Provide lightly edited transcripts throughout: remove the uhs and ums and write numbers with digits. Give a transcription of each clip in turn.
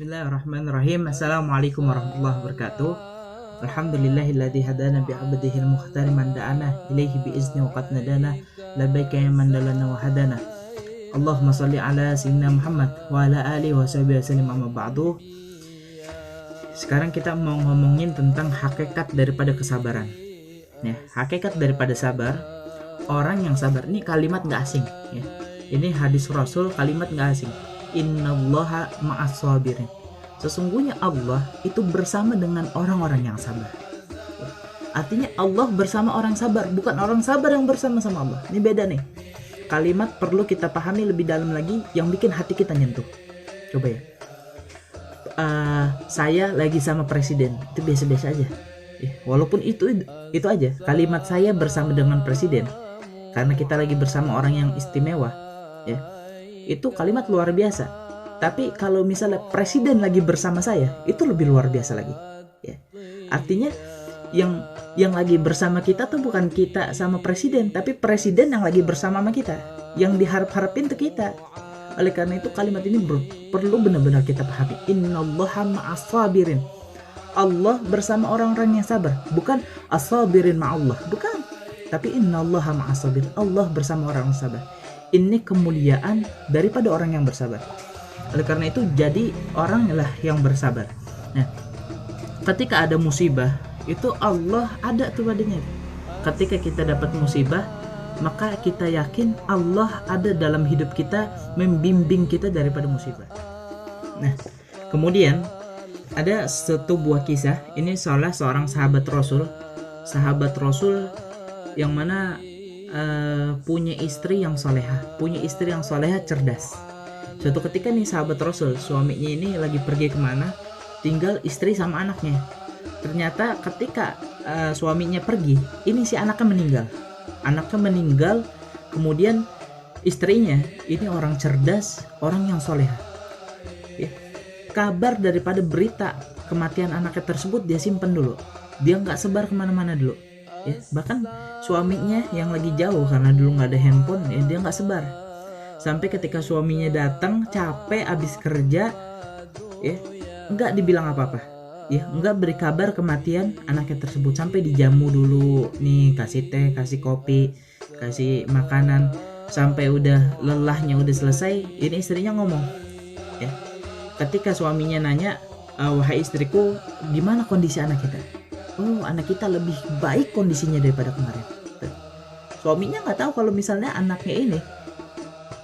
Bismillahirrahmanirrahim. Assalamualaikum warahmatullahi wabarakatuh. Alhamdulillahilladzi hadana bi 'abdihil mukhtar man da'ana ilaihi bi izni wa qad nadana labbaika ya man dalana wa hadana. Allahumma shalli ala sayyidina Muhammad wa ala alihi wa sahbihi wasallam amma ba'du. Sekarang kita mau ngomongin tentang hakikat daripada kesabaran. Ya, hakikat daripada sabar, orang yang sabar ini kalimat nggak asing ya. Ini hadis Rasul, kalimat nggak asing. Innallaha ma'as sabirin. Sesungguhnya Allah itu bersama dengan orang-orang yang sabar. Artinya Allah bersama orang sabar, bukan orang sabar yang bersama sama Allah. Ini beda nih. Kalimat perlu kita pahami lebih dalam lagi yang bikin hati kita nyentuh. Coba ya. Saya lagi sama presiden, itu biasa-biasa aja. Walaupun itu aja. Kalimat saya bersama dengan presiden, karena kita lagi bersama orang yang istimewa, ya. Itu kalimat luar biasa. Tapi kalau misalnya presiden lagi bersama saya, itu lebih luar biasa lagi ya. Artinya yang lagi bersama kita tuh bukan kita sama presiden, tapi presiden yang lagi bersama sama kita. Yang diharap-harapin tuh kita. Oleh karena itu kalimat ini perlu benar-benar kita pahami. Innallaha ma'as sabirin. Allah bersama orang-orang yang sabar, bukan as-sabirin ma'allah, bukan. Tapi innallaha ma'as sabirin. Allah bersama orang yang sabar. Ini kemuliaan daripada orang yang bersabar. Oleh karena itu jadi oranglah yang bersabar. Nah, ketika ada musibah itu Allah ada tuh padanya. Ketika kita dapat musibah, maka kita yakin Allah ada dalam hidup kita, membimbing kita daripada musibah. Nah, kemudian ada satu buah kisah. Ini salah seorang sahabat Rasul yang mana punya istri yang soleha, cerdas. Suatu ketika nih sahabat Rasul, suaminya ini lagi pergi kemana, tinggal istri sama anaknya. Ternyata ketika suaminya pergi, ini si anaknya meninggal. Kemudian istrinya ini orang cerdas, orang yang soleha ya. Kabar daripada berita kematian anaknya tersebut dia simpen dulu, dia nggak sebar kemana-mana dulu ya. Bahkan suaminya yang lagi jauh, karena dulu nggak ada handphone ya, dia nggak sebar. Sampai ketika suaminya datang capek abis kerja ya, nggak dibilang apa-apa ya, nggak beri kabar kematian anaknya tersebut. Sampai dijamu dulu nih, kasih teh, kasih kopi, kasih makanan. Sampai udah lelahnya udah selesai, ini istrinya ngomong ya. Ketika suaminya nanya, wahai istriku, gimana kondisi anak kita? Oh, anak kita lebih baik kondisinya daripada kemarin. Suaminya nggak tahu kalau misalnya anaknya ini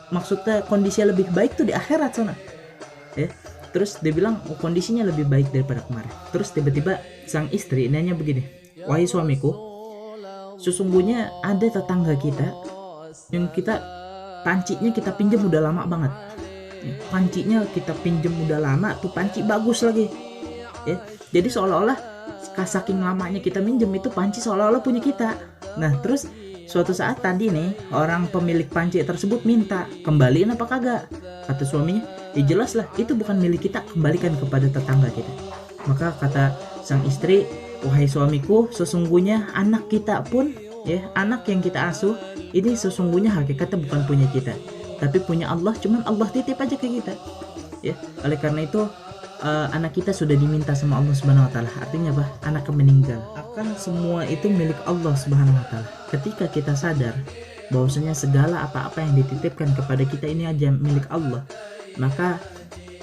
maksudnya kondisinya lebih baik tuh di akhirat sana ya. Terus dia bilang kondisinya lebih baik daripada kemarin. Terus tiba-tiba sang istri nanya begini, wahai suamiku, sesungguhnya ada tetangga kita yang pancinya kita pinjam udah lama banget ya. Pancinya kita pinjam udah lama tuh, panci bagus lagi ya. Jadi seolah-olah saking lamanya kita minjem itu panci seolah-olah punya kita. Nah terus suatu saat tadi nih orang pemilik panci tersebut minta kembaliin apa kagak. Kata suaminya, ya jelas lah itu bukan milik kita, kembalikan kepada tetangga kita. Maka kata sang istri, wahai suamiku, sesungguhnya anak kita pun ya, anak yang kita asuh ini sesungguhnya hakikatnya bukan punya kita, tapi punya Allah, cuman Allah titip aja ke kita ya. Oleh karena itu anak kita sudah diminta sama Allah Subhanahu wa taala. Artinya apa? Anaknya meninggal. Akan semua itu milik Allah Subhanahu wa taala. Ketika kita sadar bahwasanya segala apa-apa yang dititipkan kepada kita ini aja milik Allah, maka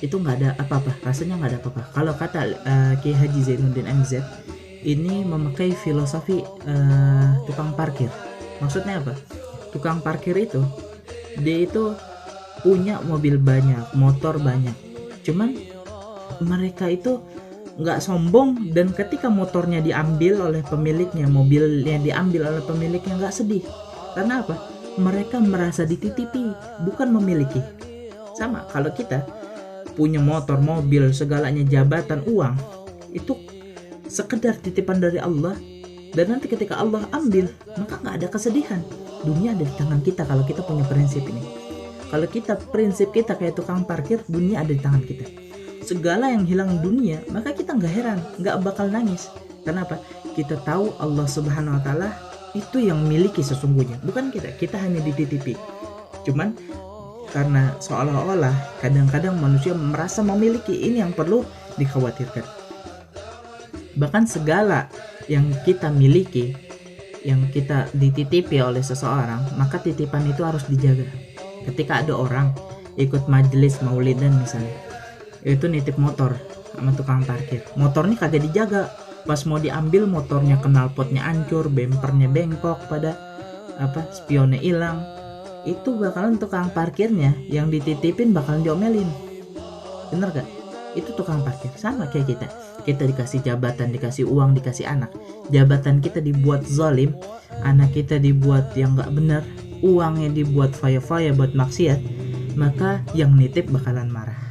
itu nggak ada apa-apa, rasanya nggak ada apa-apa. Kalau kata Kiai Haji Zainuddin MZ, ini memakai filosofi tukang parkir. Maksudnya apa? Tukang parkir itu dia itu punya mobil banyak, motor banyak, cuman mereka itu nggak sombong, dan ketika motornya diambil oleh pemiliknya, mobilnya diambil oleh pemiliknya, nggak sedih. Karena apa? Mereka merasa dititipi, bukan memiliki. Sama kalau kita punya motor, mobil, segalanya, jabatan, uang, itu sekedar titipan dari Allah, dan nanti ketika Allah ambil, maka nggak ada kesedihan. Dunia ada di tangan kita kalau kita punya prinsip ini. Kalau kita prinsip kita kayak tukang parkir, dunia ada di tangan kita. Segala yang hilang dunia, maka kita nggak heran, nggak bakal nangis. Kenapa? Kita tahu Allah Subhanahu wa taala itu yang miliki sesungguhnya, bukan kita. Kita hanya dititipi. Cuman karena seolah-olah kadang-kadang manusia merasa memiliki, ini yang perlu dikhawatirkan. Bahkan segala yang kita miliki, yang kita dititipi oleh seseorang, maka titipan itu harus dijaga. Ketika ada orang ikut majelis maulidan misalnya, itu nitip motor sama tukang parkir, motornya kagak dijaga, pas mau diambil motornya knalpotnya hancur, bempernya bengkok, pada spionnya hilang, itu bakalan tukang parkirnya yang dititipin bakalan diomelin. Bener gak? Itu tukang parkir. Sama kayak kita dikasih jabatan, dikasih uang, dikasih anak, jabatan kita dibuat zalim, anak kita dibuat yang gak bener, uangnya dibuat faya-faya buat maksiat, maka yang nitip bakalan marah.